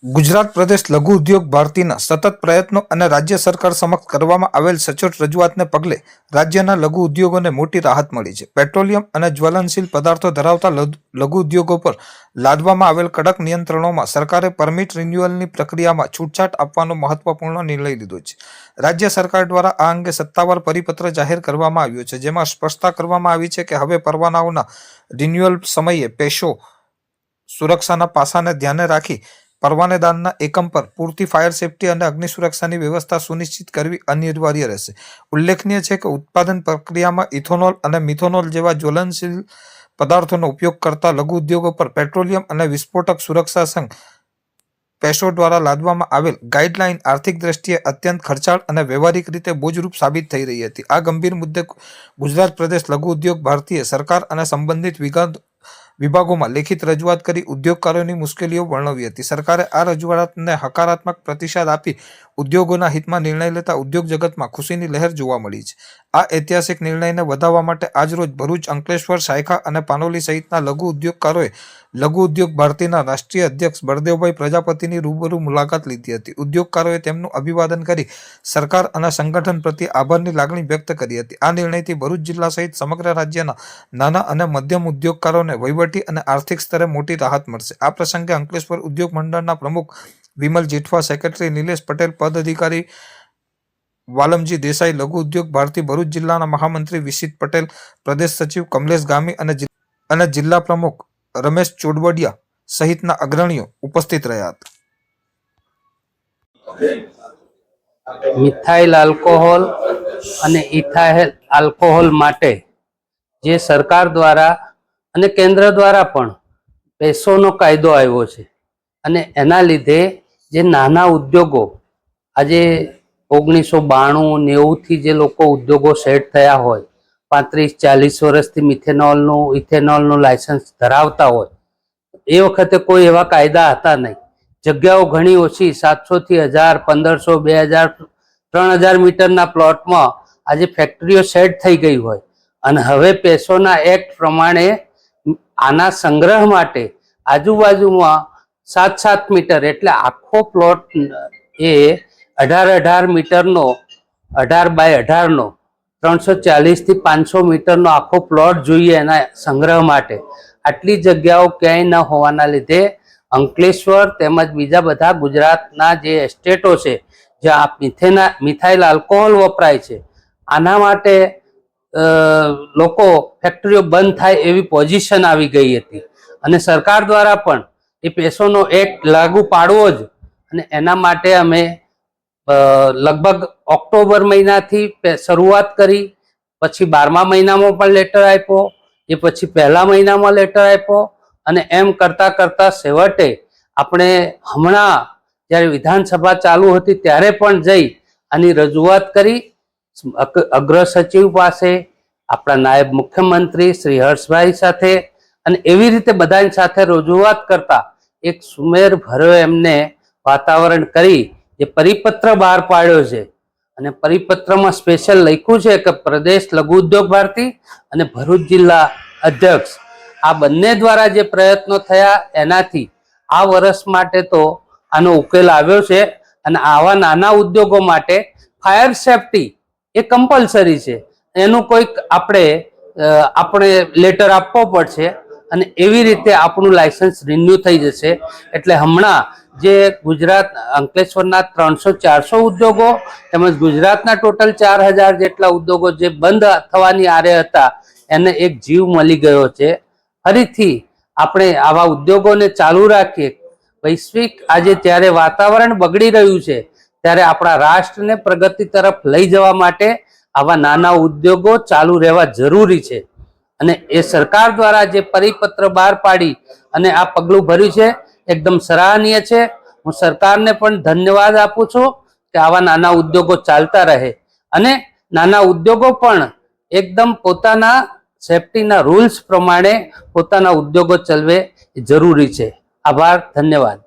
ગુજરાત પ્રદેશ લઘુ ઉદ્યોગ ભારતીના સતત પ્રયત્નો અને રાજ્ય સરકાર સમક્ષ કરવામાં આવેલ સચોટ રજૂઆતને પગલે રાજ્યના લઘુ ઉદ્યોગોને મોટી રાહત મળી છે. પેટ્રોલિયમ અને જ્વલનશીલ પદાર્થો ધરાવતા લઘુ ઉદ્યોગો પર લાદવામાં આવેલ કડક નિયંત્રણોમાં સરકારે પરમિટ રિન્યુઅલની પ્રક્રિયામાં છૂટછાટ આપવાનો મહત્વપૂર્ણ નિર્ણય લીધો છે. રાજ્ય સરકાર દ્વારા આ અંગે સત્તાવાર પરિપત્ર જાહેર કરવામાં આવ્યો છે, જેમાં સ્પષ્ટતા કરવામાં આવી છે કે હવે પરવાનાઓના રિન્યુઅલ સમયે પેશો સુરક્ષાના પાસાને ધ્યાને રાખી પરવાનેદારના એકમ પર પૂરતી ફાયર સેફટી અને અગ્નિ સુરક્ષાની વ્યવસ્થા સુનિશ્ચિત કરવી અનિવાર્ય રહેશે. ઉલ્લેખનીય છે કે ઉત્પાદન પ્રક્રિયામાં ઇથોનોલ અને મિથોનોલ જેવા જ્વલનશીલ પદાર્થોનો ઉપયોગ કરતા લઘુ ઉદ્યોગો પર પેટ્રોલિયમ અને વિસ્ફોટક સુરક્ષા સંઘ પેશો દ્વારા લાદવામાં આવેલ ગાઈડલાઈન આર્થિક દ્રષ્ટિએ અત્યંત ખર્ચાળ અને વ્યવહારિક રીતે બોજરૂપ સાબિત થઈ રહી હતી. આ ગંભીર મુદ્દે ગુજરાત પ્રદેશ લઘુ ઉદ્યોગ ભારતીય સરકાર અને સંબંધિત વિભાગોમાં લેખિત રજૂઆત કરી ઉદ્યોગકારોની મુશ્કેલીઓ વર્ણવી હતી. સરકારે આ રજૂઆતને હકારાત્મક પ્રતિસાદ આપી ઉદ્યોગોના હિતમાં નિર્ણય લેતા ઉદ્યોગ જગતમાં ખુશીની લહેર જોવા મળી છે. આ ઐતિહાસિક નિર્ણયને વધાવવા માટે આજરોજ ભરૂચ, અંકલેશ્વર, સાયખા અને પાનોલી સહિતના લઘુ ઉદ્યોગકારોએ લઘુ ઉદ્યોગ ભારતીના રાષ્ટ્રીય અધ્યક્ષ બળદેવભાઈ પ્રજાપતિની રૂબરૂ મુલાકાત લીધી હતી. ઉદ્યોગકારોએ તેમનું અભિવાદન કરી સરકાર અને સંગઠન પ્રત્યે આભારની લાગણી વ્યક્ત કરી હતી. આ નિર્ણયથી ભરૂચ જિલ્લા સહિત સમગ્ર રાજ્યના નાના અને મધ્યમ ઉદ્યોગકારોને વહીવટી અને આર્થિક સ્તરે મોટી રાહત મળશે. આ પ્રસંગે અંકલેશ્વર ઉદ્યોગ મંડળના પ્રમુખ વિમલ જેઠવા, સેક્રેટરી નિલેશ પટેલ, પદ અધિકારી વાલમજી દેસાઈ, લઘુ ઉદ્યોગ ભારતી ભરૂચ જિલ્લાના મહામંત્રી વિશિત પટેલ, પ્રદેશ સચિવ કમલેશ ગામી અને જિલ્લા પ્રમુખ રમેશ ચોડવડિયા સહિતના અગ્રણીઓ ઉપસ્થિત રહ્યા હતા. મિથાઇલ આલ્કોહોલ અને ઇથાઇલ આલ્કોહોલ માટે જે સરકાર દ્વારા અને કેન્દ્ર દ્વારા પણ પેસોનો કાયદો આવ્યો છે અને એના લીધે જે નાના ઉદ્યોગો આજે 1992-90થી જે લોકો ઉદ્યોગો સેટ થયા હોય, 35-40 વર્ષથી ઇથેનોલનું લાયસન્સ ધરાવતા હોય, એ વખતે કોઈ એવા કાયદા હતા નહીં. જગ્યાઓ ઘણી ઓછી, 700 થી 1000, 1500, 2000, 3000 મીટરના પ્લોટમાં આજે ફેક્ટરીઓ સેટ થઈ ગઈ હોય અને હવે પેસોના એક્ટ પ્રમાણે આના સંગ્રહ માટે આજુબાજુમાં 7-7 મીટર એટલે આખો પ્લોટ એ 18 મીટરનો 18 બાય 18નો 340 થી 500 મીટરનો આખો પ્લોટ જોઈએ એના સંગ્રહ માટે. આટલી જગ્યાઓ ક્યાંય ન હોવાના લીધે અંકલેશ્વર તેમજ બીજા બધા ગુજરાતના જે એસ્ટેટો છે જ્યાં મિથાઇલ આલ્કોહોલ વપરાય છે, આના માટે લોકો ફેક્ટરીઓ બંધ થાય એવી પોઝિશન આવી ગઈ હતી અને સરકાર દ્વારા પણ એ પેસોનો એક્ટ લાગુ પાડવો જ અને એના માટે અમે લગભગ ઓક્ટોબર મહિનાથી શરૂઆત કરી, પછી 12મા મહિનામાં પણ લેટર આપ્યો, એ પછી 1લા મહિનામાં લેટર આપ્યો અને એમ કરતાં કરતાં છેવટે આપણે હમણાં જ્યારે વિધાનસભા ચાલુ હતી ત્યારે પણ જઈ આની રજૂઆત કરી અગ્ર સચિવ પાસે, આપણા નાયબ મુખ્યમંત્રી શ્રી હર્ષભાઈ સાથે અને એવી રીતે બધાની સાથે રજૂઆત કરતા એક સુમેર ભર્યો એમને વાતાવરણ કરી જે પરિપત્ર બહાર પાડ્યો છે અને પરિપત્રમાં સ્પેશિયલ લખ્યું છે કે પ્રદેશ લઘુ ઉદ્યોગ ભારતી અને ભરૂચ જિલ્લા અધ્યક્ષ આ બંને દ્વારા જે પ્રયત્નો થયા એનાથી આ વર્ષ માટે તો આનો ઉકેલ આવ્યો છે અને આવા નાના ઉદ્યોગો માટે ફાયર સેફટી એ કમ્પલસરી છે. એનું કોઈક આપણે લેટર આપવો પડશે અને એવી રીતે આપણું લાયસન્સ રિન્યુ થઈ જશે. એટલે હમણાં જે ગુજરાત અંકલેશ્વરના 300-400 ઉદ્યોગો તેમજ ગુજરાતના ટોટલ 4000 જેટલા ઉદ્યોગો જે બંધ થવાની આરે હતા એને એક જીવ મળી ગયો છે. ફરીથી આપણે આવા ઉદ્યોગોને ચાલુ રાખીએ. વૈશ્વિક આજે જ્યારે વાતાવરણ બગડી રહ્યું છે ત્યારે આપણા રાષ્ટ્રને પ્રગતિ તરફ લઈ જવા માટે આવા નાના ઉદ્યોગો ચાલુ રહેવા જરૂરી છે અને એ સરકાર દ્વારા જે પરિપત્ર બહાર પાડી અને આ પગલું ભર્યું છે એકદમ સરાહનીય છે. હું સરકારને પણ ધન્યવાદ આપું છું કે આવા નાના ઉદ્યોગો ચાલતા રહે અને નાના ઉદ્યોગો પણ એકદમ પોતાના સેફટીના રૂલ્સ પ્રમાણે પોતાના ઉદ્યોગો ચલાવે એ જરૂરી છે. આભાર, ધન્યવાદ.